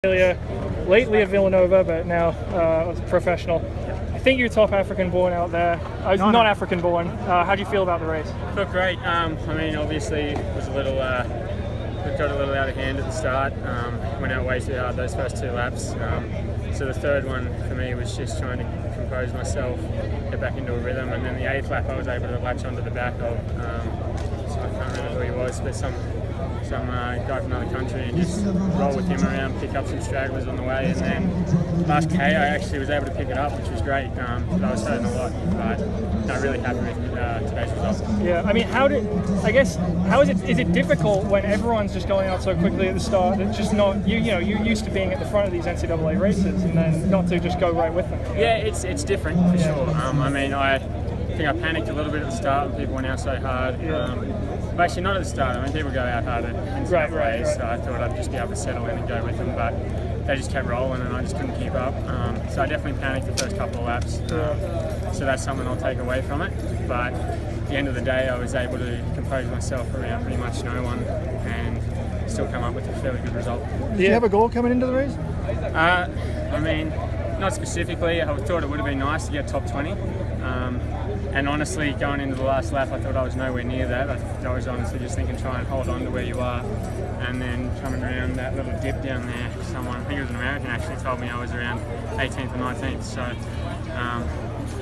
Lately at Villanova, but now as a professional. I think you're top African born out there. Not African born. How do you feel about the race? Felt great. I mean, obviously, it was a little, it got a little out of hand at the start. Went out way too hard those first two laps. So the third one for me was just trying to compose myself, get back into a rhythm, and then the eighth lap I was able to latch onto the back of. I can't remember who he was, but some guy from another country, and just roll with him around, pick up some stragglers on the way, and then last K I actually was able to pick it up, which was great. I was hurting a lot, but I'm really happy with today's results. Yeah, I mean, is it difficult when everyone's just going out so quickly at the start that just not, you're used to being at the front of these NCAA races and then not to just go right with them? Yeah, it's different for sure. I mean, I think I panicked a little bit at the start when people went out so hard. But actually not at the start. I mean, people go out hard in right. So I thought I'd just be able to settle in and go with them, but they just kept rolling and I just couldn't keep up. So I definitely panicked the first couple of laps. So that's something I'll take away from it. But at the end of the day, I was able to compose myself around pretty much no one and still come up with a fairly good result. Did you have a goal coming into the race? I mean, not specifically. I thought it would have been nice to get top 20. And honestly, going into the last lap, I thought I was nowhere near that. I was honestly just thinking, try and hold on to where you are. And then coming around that little dip down there, someone, I think it was an American, actually told me I was around 18th or 19th. So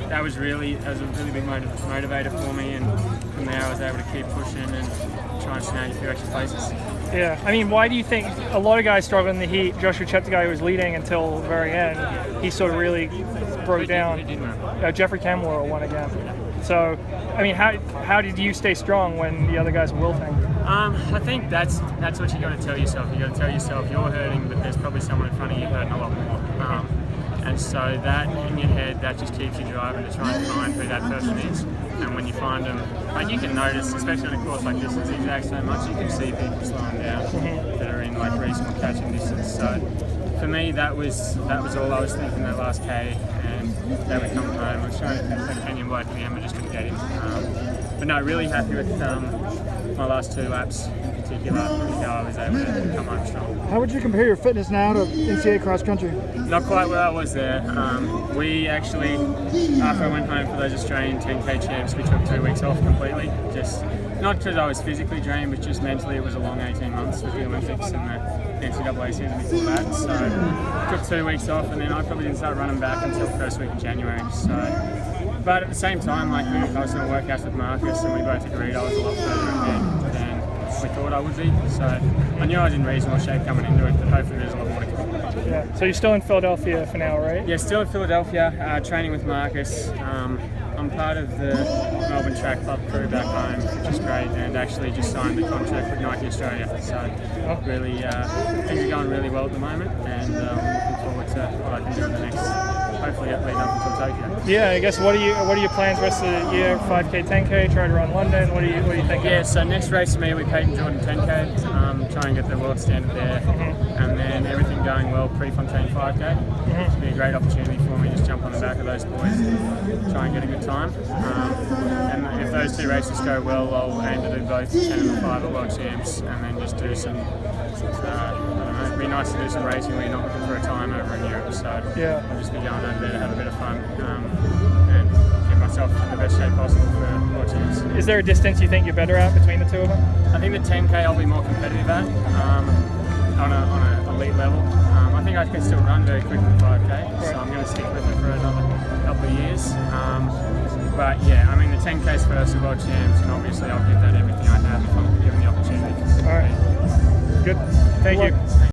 that was a really big motivator for me. And from there, I was able to keep pushing and try and snag a few extra places. Yeah, I mean, why do you think a lot of guys struggle in the heat? Joshua Chet, the guy who was leading until the very end, he sort of really broke down. Jeffrey Kamler won again. So, I mean, how did you stay strong when the other guys were wilting? I think that's what you got to tell yourself. You got to tell yourself you're hurting, but there's probably someone in front of you hurting a lot more. And so that in your head, that just keeps you driving to try and find who that person is. And when you find them, like you can notice, especially on a course like this, it's zigzag so much, you can see people slowing down that are in like reasonable catching distance. So for me, that was all I was thinking that last K, and they would come home. I was trying to catch Kenyan bloke at the end, but just couldn't get him. But no, really happy with my last two laps in particular, how I was able to come home strong. How would you compare your fitness now to NCAA cross country? Not quite where I was there. We actually, after I went home for those Australian 10K champs, we took 2 weeks off completely. Just not because I was physically drained, but just mentally it was a long 18 months with the Olympics and the NCAA season before that. So took 2 weeks off, and then I probably didn't start running back until first week of January. So, but at the same time, like I was doing workouts with Marcus, and we both agreed I was a lot further ahead than we thought I would be. So I knew I was in reasonable shape coming into it, but hopefully there's a lot more to come. Yeah. So you're still in Philadelphia for now, right? Yeah, still in Philadelphia, training with Marcus. I'm part of the Melbourne Track Club crew back home, which is great, and actually just signed the contract with Nike Australia. So really, things are going really well at the moment, and looking forward to what I can do in the next, hopefully leading up until Tokyo. Yeah, I guess what are your plans rest of the year? 5K, 10K, try to run London. What do you think? Yeah, so next race for me will be Peyton Jordan 10K. Try and get the world standard there, and then everything going well, Prefontaine 5K. It'll be a great opportunity for me to just jump on the back of those boys and try and get a good time. And if those two races go well, I'll aim to do both 10 and 5 at World Champs, and then just do some, I don't know, it'd be nice to do some racing where you're not looking for a time over in Europe. So I'll just be going over there to have a bit of fun and get myself in the best shape possible for World Champs. Is there a distance you think you're better at between the two of them? I think the 10K I'll be more competitive at on an elite level. I think I can still run very quick with 5K, so I'm going to stick with it for another couple of years. But yeah, I mean the 10K's first at World Champs, and obviously I'll give that everything I have if I'm given the opportunity. All right, good. Thank you.